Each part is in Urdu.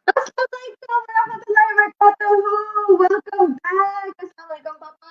Assalamualaikum warahmatullahi wabarakatuh. Welcome back. Assalamualaikum Papa.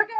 Okay,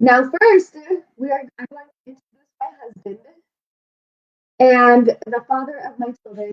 Now first I'm going to introduce my husband and the father of my children.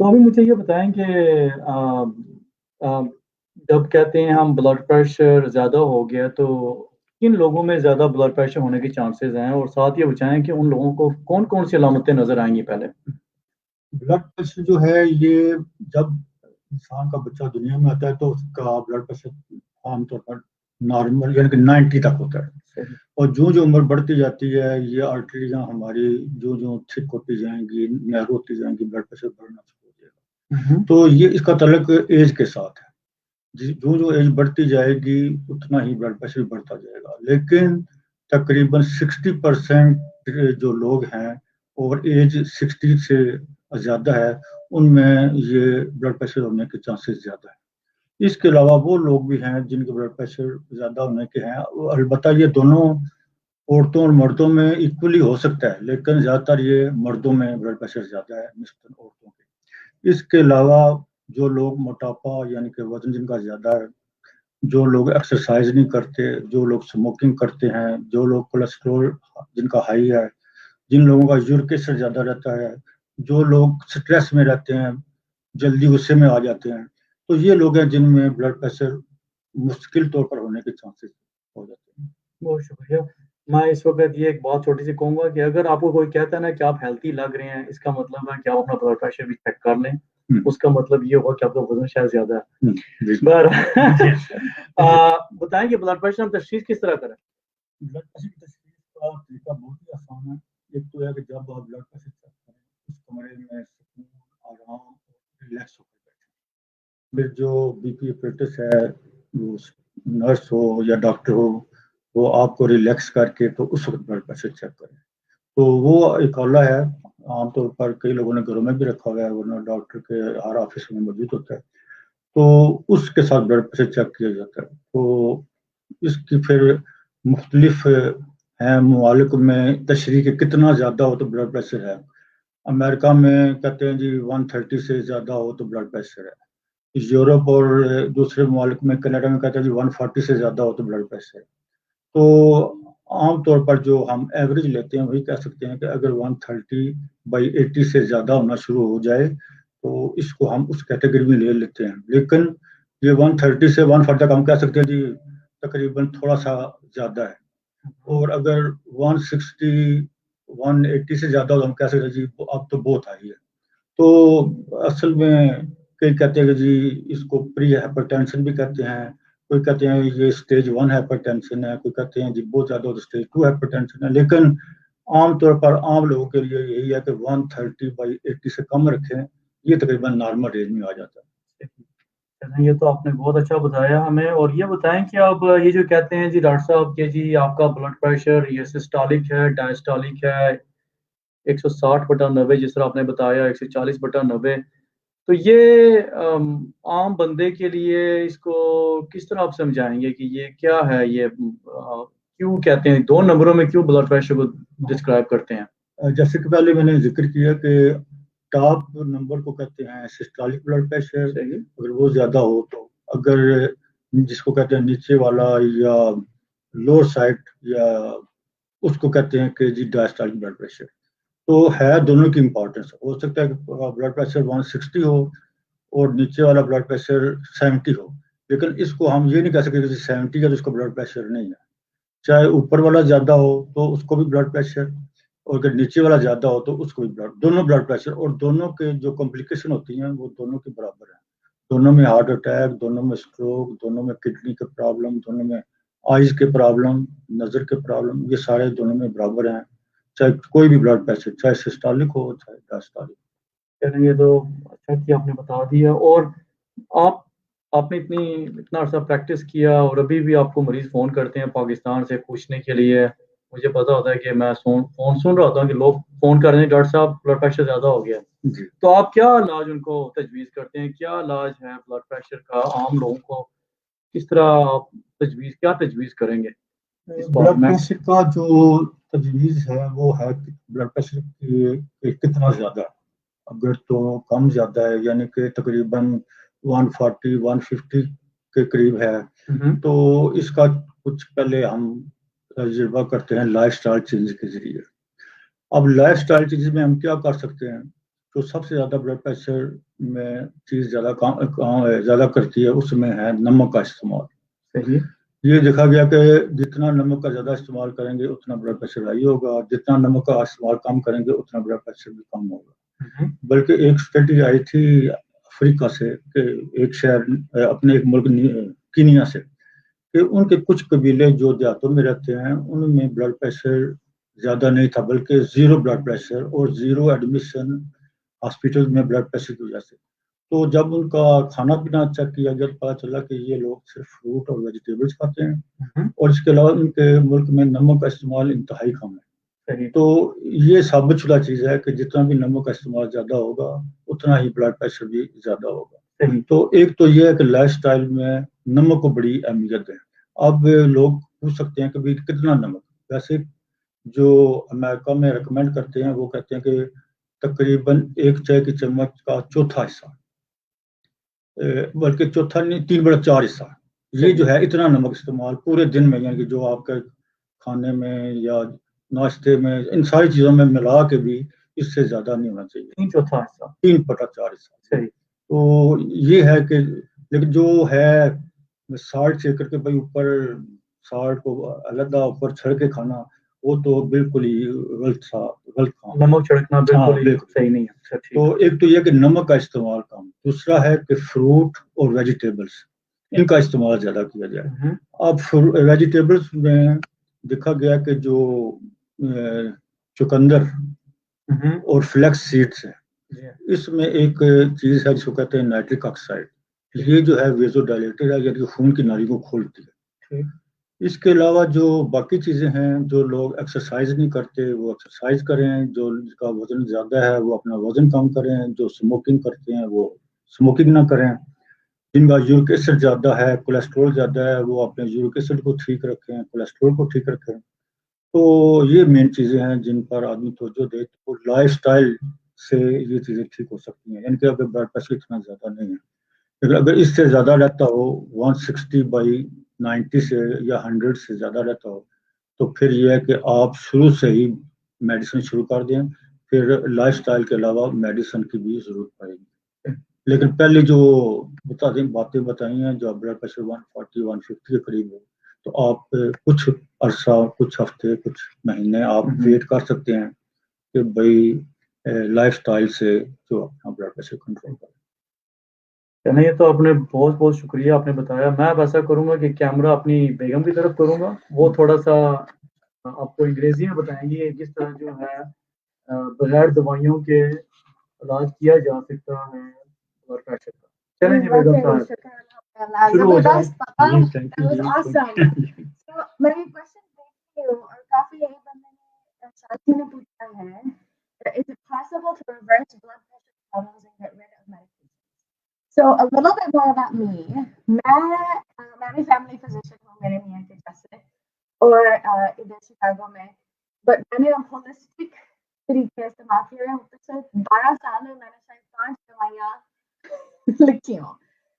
تو ابھی مجھے یہ بتائیں کہ جب کہتے ہیں ہم بلڈ پریشر زیادہ ہو گیا تو کن لوگوں میں زیادہ بلڈ پریشر ہونے کے چانسز ہیں، اور ساتھ یہ بتائیں کہ ان لوگوں کو کون کون سی علامتیں نظر آئیں گی پہلے؟ بلڈ پریشر جو ہے یہ جب انسان کا بچہ دنیا میں آتا ہے تو اس کا بلڈ پریشر عام طور پر نارمل یعنی کہ 90 تک ہوتا ہے، اور جو عمر بڑھتی جاتی ہے یہ آرٹریاں ہماری جو تھک ہوتی جائیں گی، نیرو ہوتی جائیں گی، بلڈ پریشر بڑھنا شروع ہو جائے گا۔ تو یہ اس کا تعلق ایج کے ساتھ ہے، جو ایج بڑھتی جائے گی اتنا ہی بلڈ پریشر بڑھتا جائے گا، لیکن تقریباً 60% جو لوگ ہیں اوور ایج 60 سے زیادہ ہے ان میں یہ بلڈ پریشر ہونے کے چانسز زیادہ ہیں۔ اس کے علاوہ وہ لوگ بھی ہیں جن کے بلڈ پریشر زیادہ ہونے کے ہیں، البتہ یہ دونوں عورتوں اور مردوں میں ایکولی ہو سکتا ہے، لیکن زیادہ تر یہ مردوں میں بلڈ پریشر زیادہ ہے نسبتاً عورتوں کے۔ اس کے علاوہ جو لوگ موٹاپا یعنی کہ وزن جن کا زیادہ ہے، جو لوگ ایکسرسائز نہیں کرتے، جو لوگ اسموکنگ کرتے ہیں، جو لوگ کولیسٹرول جن کا ہائی ہے، جن لوگوں کا یورک ایسڈ زیادہ رہتا ہے، جو لوگ سٹریس میں رہتے ہیں، جلدی غصے میں آ جاتے ہیں، تو یہ لوگ ہیں جن میں بلڈ پریشر مشکل طور پر ہونے کے چانسز ہو جاتے ہیں۔ بہت شکریہ۔ میں اس وقت یہ ایک بات چھوٹی سی کہوں گا کہ اگر آپ کو کوئی کہتا ہے نا کہ آپ ہیلتھی لگ رہے ہیں، اس کا مطلب ہے کہ آپ اپنا بلڈ پریشر بھی چیک کر لیں، اس کا مطلب یہ ہوگا کہ آپ کا وزن شاید زیادہ ہے۔ بتائیں کہ بلڈ پریشر ہم تشخیص کس طرح کریں؟ بلڈ پریشر کی تشخیص کا طریقہ بہت ہی آسان ہے۔ ایک تو ہے کہ جب آپ بلڈ پریشر چیک کریں اس کمرے میں سکون، آرام اور ریلیکس ہو کر بیٹھیں۔ پھر جو بی پی اپریٹس ہے، وہ نرس ہو یا ڈاکٹر ہو، وہ آپ کو ریلیکس کر کے تو اس وقت بلڈ پریشر چیک کریں۔ تو وہ ایک آلہ ہے، عام طور پر کئی لوگوں نے گھروں میں بھی رکھا ہوا ہے، ورنہ ڈاکٹر کے ہر آفس میں موجود ہوتا ہے، تو اس کے ساتھ بلڈ پریشر چیک کیا جاتا ہے۔ تو اس کی پھر مختلف ہیں ممالک میں تشریح کہ کتنا زیادہ ہو تو بلڈ پریشر ہے۔ امریکہ میں کہتے ہیں جی 130 سے زیادہ ہو تو بلڈ پریشر ہے۔ یورپ اور دوسرے ممالک میں کینیڈا میں کہتے ہیں جی 140 سے زیادہ ہو تو بلڈ پریشر ہے۔ تو عام طور پر جو ہم ایوریج لیتے ہیں وہی کہہ سکتے ہیں کہ اگر 130/80 سے زیادہ ہونا شروع ہو جائے تو اس کو ہم اس کیٹیگری میں لے لیتے ہیں، لیکن یہ 130 سے 140 تک ہم کہہ سکتے ہیں جی تقریباً تھوڑا سا زیادہ ہے، اور اگر 160 180 سے زیادہ ہو تو ہم کہہ سکتے ہیں جی اب تو بہت ہائی ہے۔ تو اصل میں کئی کہتے ہیں کہ جی اس کو پری ہائپر ٹینشن بھی کہتے ہیں، کوئی کہتے ہیں یہ اسٹیج 1 ہائپر ٹینشن ہے، کوئی کہتے ہیں جی بہت زیادہ ہو تو اسٹیج 2 ہائپر ٹینشن ہے، لیکن عام طور پر عام لوگوں کے لیے یہی ہے کہ 130/80 سے کم رکھیں، یہ تقریباً نارمل رینج میں آ جاتا ہے۔ یہ تو آپ نے بہت اچھا بتایا ہمیں، اور یہ بتائیں کہ آپ یہ جو کہتے ہیں جی ڈاکٹر صاحب کہ جی آپ کا بلڈ پریشر یہ سسٹالک ہے، ڈائسٹالک ہے، 160/90 جس طرح آپ نے بتایا، 140/90، تو یہ عام بندے کے لیے اس کو کس طرح آپ سمجھائیں گے کہ یہ کیا ہے، یہ کیوں کہتے ہیں 2 نمبروں میں کیوں بلڈ پریشر کو ڈسکرائب کرتے ہیں؟ جیسے کہ پہلے میں نے ذکر کیا کہ ٹاپ نمبر کو کہتے ہیں سسٹالک بلڈ پریشر، اگر وہ زیادہ ہو تو، اگر جس کو کہتے ہیں نیچے والا یا لوور سائڈ یا اس کو کہتے ہیں کہ جی ڈائسٹالک بلڈ پریشر۔ تو ہے دونوں کی امپورٹنس، ہو سکتا ہے کہ بلڈ پریشر 160 ہو اور نیچے والا بلڈ پریشر 70 ہو، لیکن اس کو ہم یہ نہیں کہہ سکتے کہ 70 ہے تو اس کو بلڈ پریشر نہیں ہے۔ چاہے اوپر والا زیادہ ہو تو اس کو بھی بلڈ پریشر، اور اگر نیچے والا زیادہ ہو تو اس کو بھی دونوں بلڈ پریشر، اور دونوں کے جو کمپلیکیشن ہوتی ہیں وہ دونوں کے برابر ہیں۔ دونوں میں ہارٹ اٹیک، دونوں میں اسٹروک، دونوں میں کڈنی کے پرابلم، دونوں میں آئز کے پرابلم، نظر کے پرابلم، یہ سارے دونوں میں برابر ہیں، چاہے کوئی بھی بلڈ پریشر، چاہے سسٹالک ہو چاہے ڈائسٹالک۔ یہ تو اچھا کہ آپ نے بتا دیا، اور آپ نے اتنا عرصہ پریکٹس کیا اور ابھی بھی آپ کو مریض فون کرتے ہیں پاکستان سے پوچھنے کے لیے، مجھے پتا ہوتا ہے کہ میں فون سن رہا ہوں کہ لوگ فون کر رہے ہیں ڈاکٹر صاحب بلڈ پریشر زیادہ ہو گیا، تو آپ کیا علاج ان کو تجویز کرتے ہیں؟ کیا علاج ہے بلڈ پریشر کا؟ عام لوگوں کو کس طرح آپ تجویز کریں گے؟ بلڈ پریشر کا جو تجویز ہے وہ ہے کہ بلڈ پریشر کتنا زیادہ ہے، اگر تو کم زیادہ ہے یعنی کہ تقریباً 140-150 کے قریب ہے تو اس کا کچھ پہلے ہم تجربہ کرتے ہیں لائف سٹائل چینج کے ذریعے۔ اب لائف سٹائل چینج میں ہم کیا کر سکتے ہیں؟ تو سب سے زیادہ بلڈ پریشر میں چیز زیادہ کرتی ہے، اس میں ہے نمک کا استعمال. صحیح. یہ دیکھا گیا کہ جتنا نمک کا زیادہ استعمال کریں گے اتنا بلڈ پریشر ہائی ہوگا، جتنا نمک کا استعمال کم کریں گے اتنا بلڈ پریشر بھی کم ہوگا. بلکہ ایک اسٹڈی آئی تھی افریقہ سے کہ ایک شہر اپنے ایک ملک کینیا سے، کہ ان کے کچھ قبیلے جو دیہاتوں میں رہتے ہیں ان میں بلڈ پریشر زیادہ نہیں تھا، بلکہ زیرو بلڈ پریشر اور زیرو ایڈمیشن ہاسپٹل میں بلڈ پریشر کی وجہ سے. تو جب ان کا کھانا پینا چیک کیا گیا تو پتا چلا کہ یہ لوگ صرف فروٹ اور ویجیٹیبلس کھاتے ہیں، اور اس کے علاوہ ان کے ملک میں نمک کا استعمال انتہائی کم ہے. تو یہ ثابت شدہ چیز ہے کہ جتنا بھی نمک کا استعمال زیادہ ہوگا اتنا ہی بلڈ پریشر بھی زیادہ ہوگا. تو ایک تو یہ ہے کہ لائف سٹائل میں نمک کو بڑی اہمیت ہے. اب لوگ پوچھ سکتے ہیں کہ بھی کتنا نمک. ویسے جو امریکہ میں ریکمینڈ کرتے ہیں وہ کہتے ہیں کہ تقریباً ایک چائے کی چمچ کا چوتھا حصہ، بلکہ چوتھا نہیں 3/4 حصہ، یہ جو ہے اتنا نمک استعمال پورے دن میں، یعنی کہ جو آپ کے کھانے میں یا ناشتے میں ان ساری چیزوں میں ملا کے بھی اس سے زیادہ نہیں ہونا چاہیے. 3/4 حصہ. صحیح. تو یہ ہے کہ لیکن جو ہے سالٹ چیک کر کے بھائی اوپر سالٹ کو علیحدہ اوپر چھڑ کے کھانا، وہ تو بالکل ہی غلط کام. نمک چھڑکنا بالکل صحیح نہیں ہے. تو ایک تو یہ کہ نمک کا استعمال کم، دوسرا ہے کہ فروٹ اور ویجیٹیبلس ان کا استعمال زیادہ کیا جائے. اب ویجیٹیبلس میں دیکھا گیا کہ جو چقندر اور فلیکس سیڈس ہیں، اس میں ایک چیز ہے جس کو کہتے ہیں نائٹرک آکسائڈ. یہ جو ہے ویزو ڈائلیٹر ہے، یعنی خون کی نالی کو کھولتی ہے. اس کے علاوہ جو باقی چیزیں ہیں، جو لوگ ایکسرسائز نہیں کرتے وہ ایکسرسائز کریں، جو جس کا وزن زیادہ ہے وہ اپنا وزن کم کریں، جو سموکنگ کرتے ہیں وہ سموکنگ نہ کریں، جن کا یورک ایسڈ زیادہ ہے، کولیسٹرول زیادہ ہے، وہ اپنے یورک ایسڈ کو ٹھیک رکھیں، کولیسٹرول کو ٹھیک رکھیں. تو یہ مین چیزیں ہیں جن پر آدمی توجہ دے تو لائف سٹائل سے یہ چیزیں ٹھیک ہو سکتی ہیں. یعنی کہ اگر بلڈ پریشر اتنا زیادہ نہیں ہے، لیکن اگر اس سے زیادہ رہتا ہو 160/90 سے یا 100 سے زیادہ رہتا ہو تو پھر یہ ہے کہ آپ شروع سے ہی میڈیسن شروع کر دیں. پھر لائف سٹائل کے علاوہ میڈیسن کی بھی ضرورت پڑے گی. لیکن پہلے جو باتیں بتائی ہیں، جو بلڈ پریشر 140-150 کے قریب ہو تو آپ کچھ عرصہ، کچھ ہفتے، کچھ مہینے آپ ویٹ کر سکتے ہیں کہ بھائی لائف سٹائل سے جو اپنا بلڈ پریشر کنٹرول کریں. نہیں، یہ تو آپ نے بہت بہت شکریہ آپ نے بتایا. میں اب ایسا کروں گا کہ کیمرہ اپنی بیگم کی طرف کروں گا، وہ تھوڑا سا آپ کو انگریزی میں بتائیں گے کس طرح جو ہے بغیر دوائیوں کے علاج کیا جا سکتا ہے بلڈ پریشر کا. چلیں جی بیگم صاحب شروع ہو جائیں. میری کوشچن دیکھتی ہوں اور کافی یہی بندے نے ساتھی نے پوچھا ہے is it possible to reverse blood pressure problems and get rid of medication? So a little bit more about me. میں بھی فیملی فزیشین ہوں میرے میاں کے جیسے اور ادھر شکاگو میں، بٹ میں نے ہولسٹک طریقے استعمال کیے ہیں. پچھلے 12 سال میں میں نے شاید 5 دوائیاں لکھی ہوں.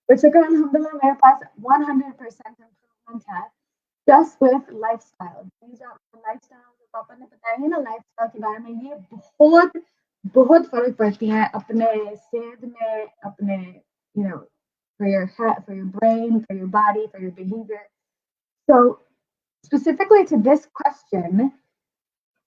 شکر الحمدللہ میرے پاس 100% امپروومنٹ ہے just with lifestyle. lifestyle جو پاپا نے بتایا ہے نا لائف اسٹائل کے بارے میں، یہ بہت فرق پڑتی ہے اپنے صحت میں، اپنے for your head, for your brain, for your body, for your behavior. So specifically to this question,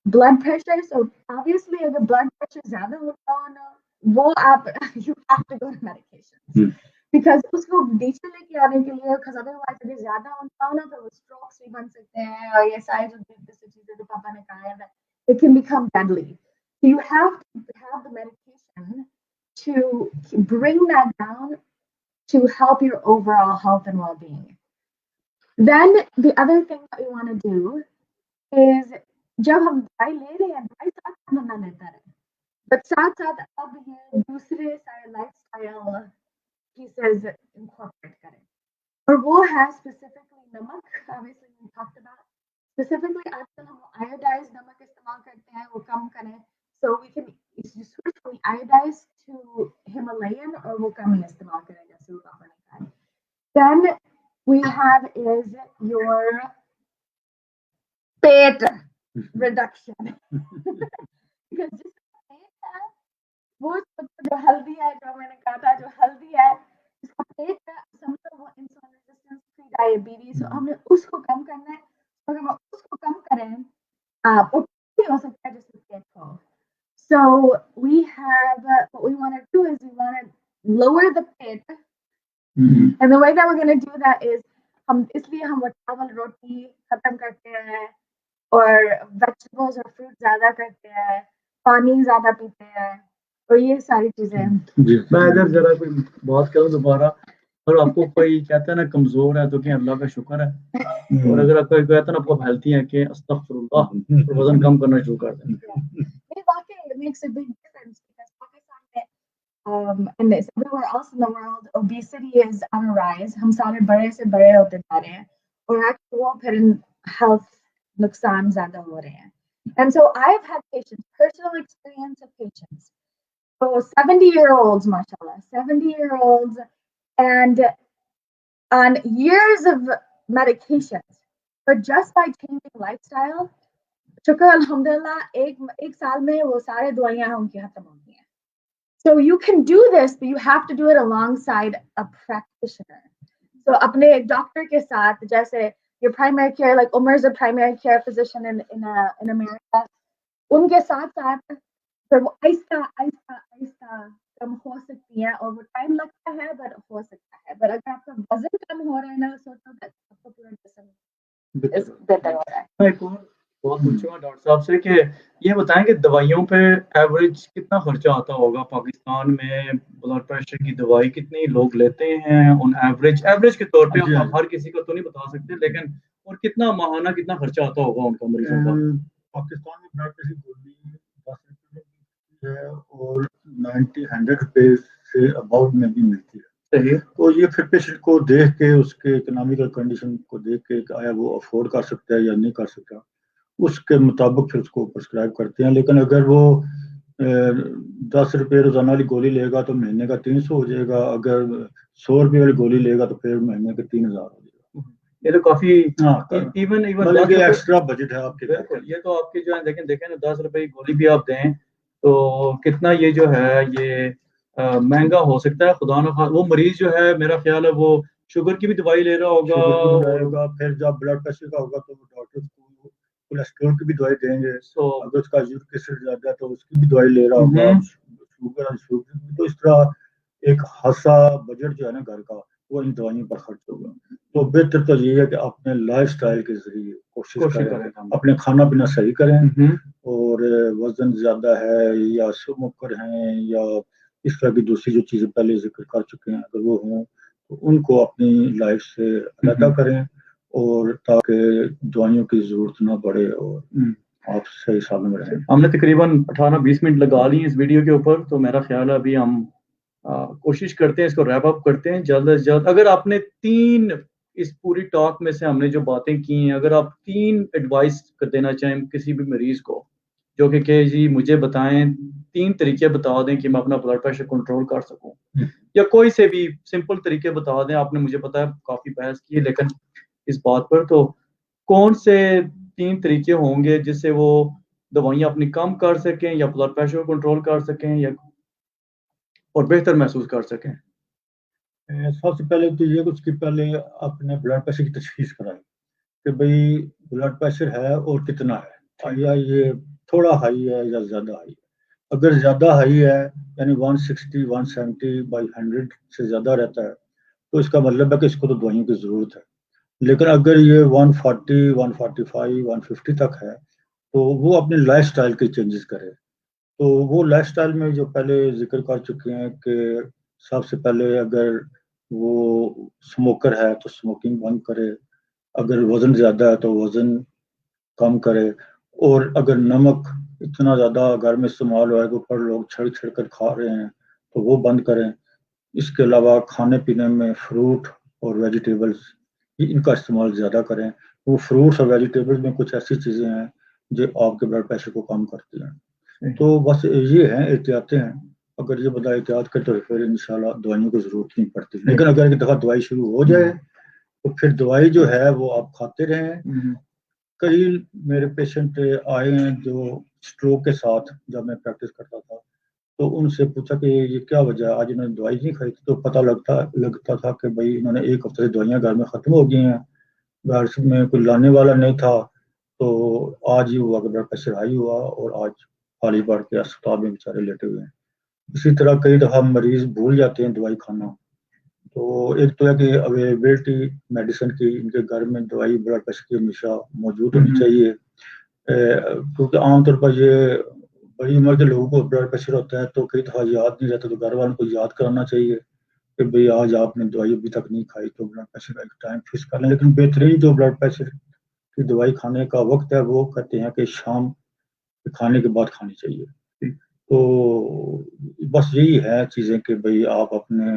blood pressure. So obviously اگر blood pressure زیادہ ہوتا ہو نا وہ آپ you have to go to medication. Because اس کو نیچے لے کے آنے کے لیے otherwise اگر زیادہ ہوتا ہو نا تو اسٹروکس بھی بن سکتے ہیں اور یہ ساری جو چیزیں جو پاپا نے کہا ہے it can become deadly. So you have to have the medication to bring that down to help your overall health and well-being. Then the other thing that we want to do is جب ہم دوائی لے رہے ہیں دوائی ساتھ ساتھ بندہ لیتا رہے، بٹ ساتھ ساتھ اب یہ دوسرے سارے لائف اسٹائل pieces incorporate کریں، اور وہ ہے specifically نمک. obviously we talked about specifically آج کل ہم iodized نمک استعمال کرتے ہیں، وہ کم کریں. so we can switch from iodized to Himalayan اور وہ کم ہی استعمال کریں جیسے وہ پاپا نے کہا. then we have is your weight reduction because just weight وہ جو ہیلدی ہے, جو میں نے کہا تھا جو ہیلدی ہے, اس کا پیٹ کا سمجھو وہ انسولین ریزسٹنس فری ڈائبٹیز, ہمیں اس کو کم کرنا ہے. اگر ہم اس کو کم کریں وہ بھی ہو سکتا ہے جیسے پیٹ ہو. So we have what we want to do is we want to lower the pit, and the way that we're going to do that is ہم اس لیے ہم چاول روٹی ختم کرتے ہیں اور ویجیٹیبلز اور فروٹ زیادہ کرتے ہیں, پانی زیادہ پیتے ہیں, اور یہ ساری چیزیں. میں ادھر ذرا کوئی بات کروں دوبارہ, اور آپ کو کوئی کہتا ہے نا کمزور ہے تو کہ اللہ کا شکر ہے, اور اگر آپ کو کہتا ہے نا آپ کو ہیلتھی ہے کہ استغفر اللہ, وزن کم کرنا شروع کر دیں. It makes a big difference because Pakistan and it's everywhere else in the world, obesity is on a rise. ہم سارے بڑے سے بڑے ہوتے جا رہے ہیں, اور وہ پھر health نقصان زیادہ ہو رہے ہیں. And so I've had patients, personal experience of patients, so 70-year-olds, mashallah, 70-year-olds, and on years of medications, but just by changing lifestyle, شکر الحمدللہ ایک سال میں وہ سارے دوائیاں ان کی ختم ہو گئی ہیں. So you can do this, but you have to do it alongside a practitioner. So اپنے ڈاکٹر کے ساتھ, جیسے your primary care, like Umar's a primary care physician in America, ان کے ساتھ ساتھ پھر وہ آہستہ آہستہ آہستہ کم ہو سکتی ہیں, اور وہ ٹائم لگتا ہے بٹ ہو سکتا ہے. بٹ اگر آپ کا وزن کم ہو رہا ہے نا, سوچو آپ کا پورا جسم بہتر ہو رہا ہے. ایک اور بات پوچھوں گا ڈاکٹر صاحب سے کہ یہ بتائیں کہ دوائیوں پہ ایوریج کتنا خرچہ آتا ہوگا پاکستان میں؟ بلڈ پریشر کی دوائی کتنی لوگ لیتے ہیں آن ایوریج کے طور پہ؟ آپ ہر کسی کو تو نہیں بتا سکتے, لیکن اور کتنا ماہانہ کتنا خرچہ آتا ہوگا ان کا مریضوں کا؟ پاکستان میں بلڈ پریشر گولی 10 روپے کی ہے اور 90-100 روپے سے اباؤٹ میں بھی ملتی ہے. تو یہ پھر پیشنٹ کو دیکھ کے, اس کے اکنامیکل کنڈیشن کو دیکھ کے کہ آیا وہ افورڈ کر سکتا ہے یا نہیں کر سکتا, اس کے مطابق پھر اس کو پرسکرائب کرتے ہیں. لیکن اگر وہ 10 روپے روزانہ والی گولی لے گا تو مہینے کا 300 ہو جائے گا, اگر 100 روپے والی گولی لے گا تو پھر مہینے کے 3000 ہو جائے گا. یہ تو کافی ایون ایکسٹرا بجٹ ہے آپ کے. بالکل, یہ تو آپ کی جو ہے دیکھیں نا, 10 روپے کی گولی بھی آپ دیں تو کتنا یہ جو ہے یہ مہنگا ہو سکتا ہے. خدا نہ وہ مریض جو ہے میرا خیال ہے وہ شوگر کی بھی دوائی لے رہا ہوگا, پھر جب بلڈ پریشر کا ہوگا تو ڈاکٹر کو کولیسٹرول کی بھی دوائی دیں گے, اگر اس کا یورک ایسڈ زیادہ ہے تو اس کی بھی دوائی لے رہا ہوگا, شوگر کی. تو اس طرح ایک خاصا بجٹ جو ہے نا گھر کا وہ ان دوائیوں پر خرچ ہوگا. تو بہتر تو یہ ہے کہ اپنے لائف سٹائل کے ذریعے کوشش کریں, اپنے کھانا پینا صحیح کریں, اور وزن زیادہ ہے یا اسموکر ہیں یا اس طرح کی دوسری جو چیزیں پہلے ذکر کر چکے ہیں اگر وہ ہوں تو ان کو اپنی لائف سے علیحدہ کریں, اور تاکہ دوائیوں کی ضرورت نہ پڑے اور آپ صحیح سالم رہیں. ہم نے تقریباً 18-20 منٹ لگا لی اس ویڈیو کے اوپر, تو میرا خیال ہے ابھی ہم کوشش کرتے ہیں اس کو ریپ اپ کرتے ہیں جلد از جلد. اگر آپ نے 3 اس پوری ٹاک میں سے ہم نے جو باتیں کی ہیں, اگر آپ 3 ایڈوائس دینا چاہیں کسی بھی مریض کو, جو کہ جی مجھے بتائیں 3 طریقے بتا دیں کہ میں اپنا بلڈ پریشر کنٹرول کر سکوں, یا کوئی سے بھی سمپل طریقے بتا دیں. آپ نے مجھے پتا ہے کافی بحث کی ہے لیکن اس بات پر, تو کون سے 3 طریقے ہوں گے جس سے وہ دوائیاں اپنی کم کر سکیں یا بلڈ پریشر کو کنٹرول کر سکیں یا اور بہتر محسوس کر سکیں؟ سب سے پہلے تو یہ کہ اس کی پہلے اپنے بلڈ پریشر کی تشخیص کرائیں کہ بھئی بلڈ پریشر ہے اور کتنا ہے, یا یہ تھوڑا ہائی ہے یا زیادہ ہائی ہے. اگر زیادہ ہائی ہے یعنی 160/170/100 سے زیادہ رہتا ہے تو اس کا مطلب ہے کہ اس کو تو دوائیوں کی ضرورت ہے. لیکن اگر یہ 140 145 150 تک ہے تو وہ اپنے لائف سٹائل کے چینجز کرے. تو وہ لائف سٹائل میں جو پہلے ذکر کر چکے ہیں کہ سب سے پہلے اگر وہ سموکر ہے تو سموکنگ بند کرے, اگر وزن زیادہ ہے تو وزن کم کرے, اور اگر نمک اتنا زیادہ گھر میں استعمال ہوا ہے کہ اوپر لوگ چھڑ کر کھا رہے ہیں تو وہ بند کریں. اس کے علاوہ کھانے پینے میں فروٹ اور ویجیٹیبلز ان کا استعمال زیادہ کریں. وہ فروٹس اور ویجیٹیبلز میں کچھ ایسی چیزیں ہیں جو آپ کے بلڈ پریشر کو کم کرتی ہیں. تو بس یہ ہیں احتیاطیں ہیں. اگر یہ بڑا احتیاط کرے تو پھر انشاءاللہ دوائیوں کی ضرورت نہیں پڑتی. لیکن اگر ایک دفعہ دوائی شروع ہو جائے تو پھر دوائی جو ہے وہ آپ کھاتے رہیں. کئی میرے پیشنٹ آئے ہیں جو اسٹروک کے ساتھ, جب میں پریکٹس کرتا تھا تو ان سے پوچھا کہ یہ کیا وجہ ہے، آج انہوں نے دوائی نہیں کھائی تھی، تو پتہ لگتا تھا کہ بھائی انہوں نے ایک ہفتے سے دوائیاں گھر میں ختم ہو گئی ہیں، گھر میں کوئی لانے والا نہیں تھا، تو آج ہی ہوا کہ بلڈ پریشر ہائی ہوا اور آج خالی پڑ کے اسپتال میں بیچارے لیٹے ہوئے ہیں۔ اسی طرح کئی دفعہ مریض بھول جاتے ہیں دوائی کھانا، تو ایک تو ہے کہ اویلیبلٹی میڈیسن کی، ان کے گھر میں دوائی بلڈ پریشر کی ہمیشہ موجود ہونی چاہیے، کیونکہ عام طور پر یہ بڑی عمر کے لوگوں کو بلڈ پریشر ہوتا ہے تو کئی دفعہ یاد نہیں رہتا، تو گھر والوں کو یاد کرانا چاہیے کہ بھئی آج آپ نے دوائی ابھی تک نہیں کھائی تو بلڈ پریشر کا ایک ٹائم فکس کر لیں۔ لیکن بہترین جو بلڈ پریشر کی دوائی کھانے کا وقت ہے وہ کہتے ہیں کہ شام کھانے کے بعد کھانی چاہیے۔ تو بس یہی ہے چیزیں کہ بھئی آپ اپنے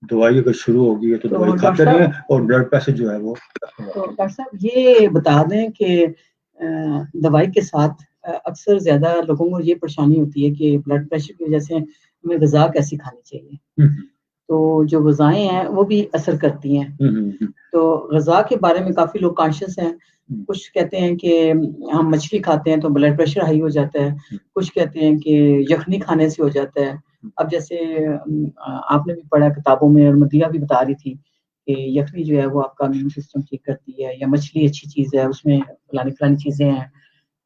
دوائی اگر شروع ہوگی ہے تو دوائی کھاتے رہیں اور بلڈ پریشر جو ہے وہ۔ تو ڈاکٹر صاحب یہ بتا دیں کہ دوائی کے ساتھ اکثر زیادہ لوگوں کو یہ پریشانی ہوتی ہے کہ بلڈ پریشر کی وجہ سے ہمیں غذا کیسی کھانی چاہیے، تو جو غذائیں ہیں وہ بھی اثر کرتی ہیں، تو غذا کے بارے میں کافی لوگ کانشیس ہیں، کچھ کہتے ہیں کہ ہم مچھلی کھاتے ہیں تو بلڈ پریشر ہائی ہو جاتا ہے، کچھ کہتے ہیں کہ یخنی کھانے سے ہو جاتا ہے۔ اب جیسے آپ نے بھی پڑھا کتابوں میں، اور مدیہ بھی بتا رہی تھی کہ یخنی جو ہے وہ آپ کا امیون سسٹم ٹھیک کرتی ہے، یا مچھلی اچھی چیز ہے، اس میں فلانی چیزیں ہیں،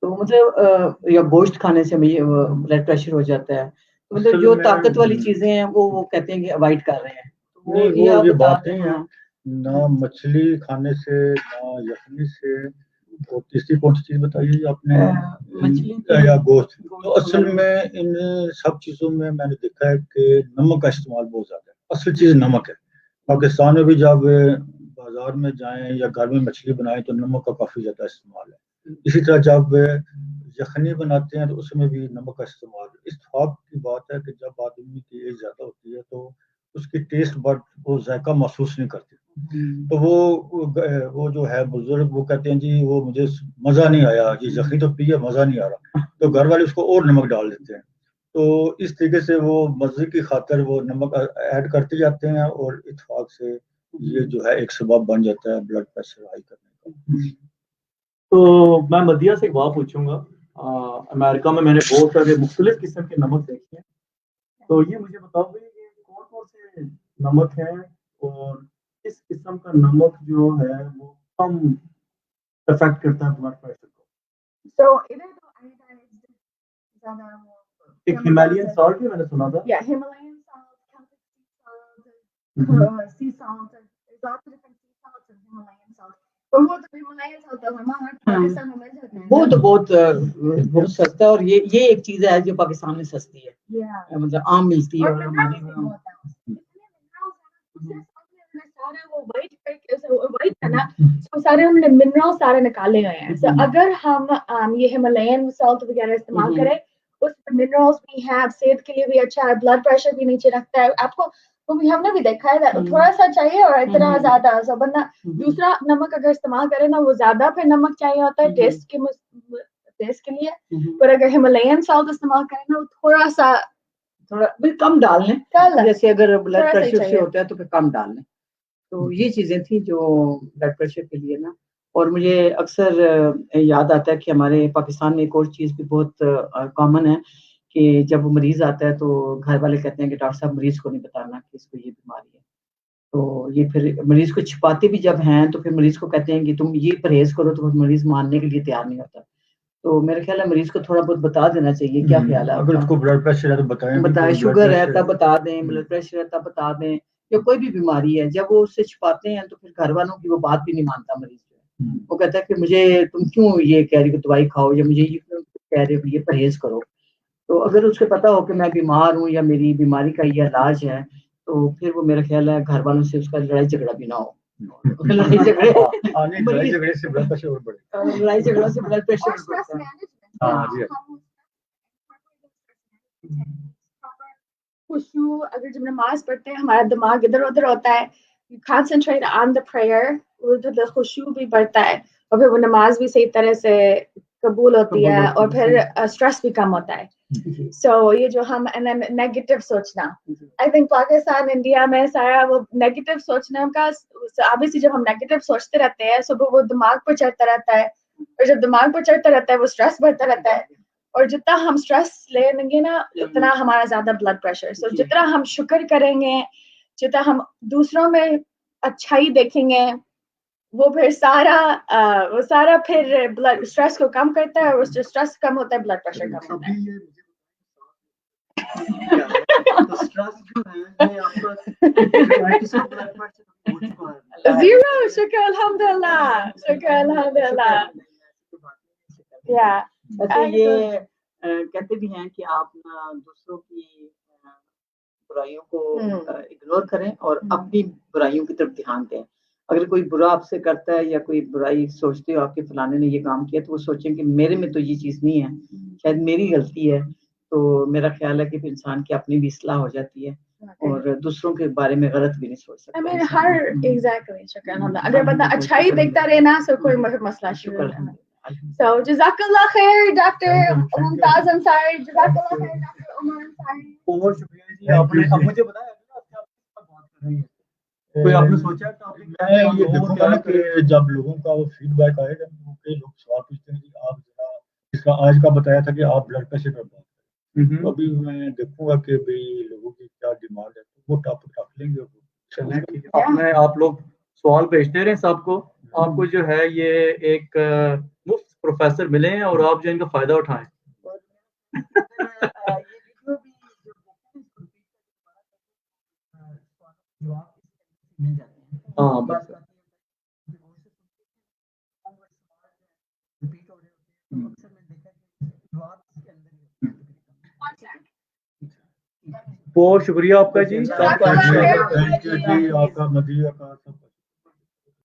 تو مطلب یا گوشت کھانے سے بلڈ پریشر ہو جاتا ہے، تو مطلب جو طاقت والی چیزیں ہیں وہ کہتے ہیں کہ اوائڈ کر رہے ہیں، وہ یہ بات نہیں ہے، نہ مچھلی کھانے سے نہ یخنی سے، اور تیسری کون سی چیز بتائیے آپ نے، یا گوشت، تو اصل میں ان سب چیزوں میں نے دیکھا ہے کہ نمک کا استعمال بہت زیادہ ہے، اصل چیز نمک ہے۔ پاکستان میں بھی جب بازار میں جائیں یا گھر میں مچھلی بنائیں تو نمک کا کافی زیادہ استعمال ہے، اسی طرح جب یخنی بناتے ہیں تو اس میں بھی نمک کا استعمال ہے۔ اتفاق کی بات ہے کہ جب آدمی کی ایج زیادہ ہوتی ہے تو اس کی ٹیسٹ بڈ وہ ذائقہ محسوس نہیں کرتی، تو وہ جو ہے بزرگ وہ کہتے ہیں جی وہ مجھے مزہ نہیں آیا، یہ یخنی تو پی ہے مزہ نہیں آ رہا، تو گھر والے اس کو اور نمک ڈال دیتے ہیں، تو اس طریقے سے وہ مزے کی خاطر وہ نمک ایڈ کرتے جاتے ہیں، اور اتفاق سے یہ جو ہے ایک سبب بن جاتا ہے بلڈ پریشر ہائی کرنے کا۔ تو میں مدیہ سے ایک بات پوچھوں گا، امریکہ میں نے بہت سارے مختلف قسم کے نمک دیکھے ہیں، تو یہ مجھے بتاؤ گے کہ کون کون سے نمک ہیں اور کس قسم کا نمک جو ہے وہ کم افیکٹ کرتا ہے بلڈ پریشر کو؟ So ادھر تو iodized زیادہ ایک ہمالین سالٹ بھی میں نے سنا تھا، Himalayan salt, Celtic sea salt, sea salt. There's lots of different sea salts and Himalayan salt. اور وہ تو Himalayan salt تو ہمارے پاکستان میں مل جاتا ہے، وہ تو بہت سستا ہے، اور یہ ایک چیز ہے جو پاکستان میں سستی ہے، مطلب عام ملتی ہے، اور ہماری سارے ہم نے منرل سارے نکالے ہوئے ہیں، اگر ہم یہ ہمالین سالٹ وغیرہ استعمال کریں اس میں منرلس بھی ہیں، صحت کے لیے بھی اچھا ہے، بلڈ پریشر بھی نیچے رکھتا ہے، آپ کو ہم نے بھی دیکھا ہے تھوڑا سا چاہیے اور اتنا زیادہ سا بندہ دوسرا نمک اگر استعمال کرے نا وہ زیادہ پھر نمک چاہیے ہوتا ہے ٹیسٹ کے لیے، پر اگر ہمالین سالٹ استعمال کرے نا تھوڑا کم ڈال لیں، جیسے اگر بلڈ پریشر سے ہوتا ہے تو پھر کم ڈال لیں، تو یہ چیزیں تھیں جو بلڈ پریشر کے لیے نا۔ اور مجھے اکثر یاد آتا ہے کہ ہمارے پاکستان میں ایک اور چیز بھی بہت کامن ہے کہ جب وہ مریض آتا ہے تو گھر والے کہتے ہیں کہ ڈاکٹر صاحب مریض کو نہیں بتانا کہ اس کو یہ بیماری ہے، تو یہ پھر مریض کو چھپاتے بھی جب ہیں تو پھر مریض کو کہتے ہیں کہ تم یہ پرہیز کرو، تو مریض ماننے کے لیے تیار نہیں ہوتا، تو میرا خیال ہے مریض کو تھوڑا بہت بتا دینا چاہیے۔ کیا خیال ہے؟ اگر اس کو بلڈ پریشر ہے تو بتائیں، شوگر ہے تب بتا دیں، بلڈ پریشر ہے تب بتا دیں، یا کوئی بھی بیماری ہے جب وہ اس سے چھپاتے ہیں تو پھر گھر والوں کی وہ بات بھی نہیں مانتا مریض، وہ کہتا ہے کہ مجھے تم کیوں یہ کہہ رہی ہو دوائی کھاؤ، یا مجھے یہ کیوں کہہ رہے ہو یہ پرہیز کرو، تو اگر اس کو پتا ہو کہ میں بیمار ہوں یا میری بیماری کا یہ علاج ہے تو پھر وہ میرا خیال ہے گھر والوں سے اس کا لڑائی جھگڑا بھی نہ ہو، لڑائی جھگڑے سے بلڈ پریشر اور بڑھے، لڑائی جھگڑا سے بلڈ پریشر بڑھتا ہے۔ خوشبو اگر جب نماز پڑھتے ہیں ہمارا دماغ ادھر ادھر ہوتا ہے، concentrate on the prayer، خوشبو بھی بڑھتا ہے، اور پھر وہ نماز بھی صحیح طرح سے قبول ہوتی ہے، اور پھر اسٹریس بھی کم ہوتا ہے۔ سو یہ جو ہم نیگیٹو سوچنا، آئی تھنک پاکستان انڈیا میں سارا وہ نیگیٹو سوچنے کا، obviously جب ہم نیگیٹو سوچتے رہتے ہیں صبح وہ دماغ پر چڑھتا رہتا ہے، اور جب دماغ پر چڑھتا رہتا ہے وہ اسٹریس بڑھتا رہتا ہے، اور جتنا ہم اسٹریس لیں گے نا اتنا ہمارا زیادہ بلڈ پریشر. سو جتنا ہم شکر کریں گے, جتنا ہم دوسروں میں اچھائی دیکھیں گے, وہ سارا پھر بلڈ اسٹریس کو کم کرتا ہے, اور اس سے اسٹریس کم ہوتا ہے بلڈ پریشر کم ہوتا ہے. زیرو. شکر الحمدللہ, شکر الحمدللہ. یہ کہتے بھی ہیں کہ آپ دوسروں کی برائیوں کو اگنور کریں اور اپنی برائیوں کی طرف دھیان دیں. اگر کوئی برا آپ سے کرتا ہے یا کوئی برائی سوچتے ہو آپ کے فلانے نے یہ کام کیا, تو وہ سوچیں کہ میرے میں تو یہ چیز نہیں ہے, شاید میری غلطی ہے. تو میرا خیال ہے کہ پھر انسان کی اپنی بھی اصلاح ہو جاتی ہے اور دوسروں کے بارے میں غلط بھی نہیں سوچ سکتا. ایگزیکٹلی. شکر الحمدللہ. اگر بندہ اچھائی دیکھتا رہے نا, سو کوئی مسئلہ شروع نہیں. So جزاک اللہ خیر ڈاکٹر ممتاز انصاری, جزاک اللہ خیر ڈاکٹر عمر انصاری. بہت شکریہ جی. آپ نے اب مجھے بتایا آپ بات کر رہی ہیں, کوئی آپ نے سوچا میں یہ دیکھوں گا کہ جب لوگوں کا وہ فیڈ بیک آئے گا, کئی لوگ سوال پوچھتے ہیں کہ آپ ذرا اس کا آج کا بتایا تھا کہ آپ بلڈ پریشر پر بات کریں, تو ابھی میں دیکھوں گا کہ بھئی لوگوں کی کیا ڈیمانڈ ہے, تو وہ ٹاپک رکھ لیں گے. چلیں ٹھیک ہے. آپ لوگ سوال بھیجتے رہیں سب کو. آپ کو جو ہے یہ ایک مفت پروفیسر ملے ہیں اور آپ جو ان کا فائدہ اٹھائیں. ہاں بس بہت شکریہ آپ کا جی. تھینک یو جی. آپ کا مدیح کا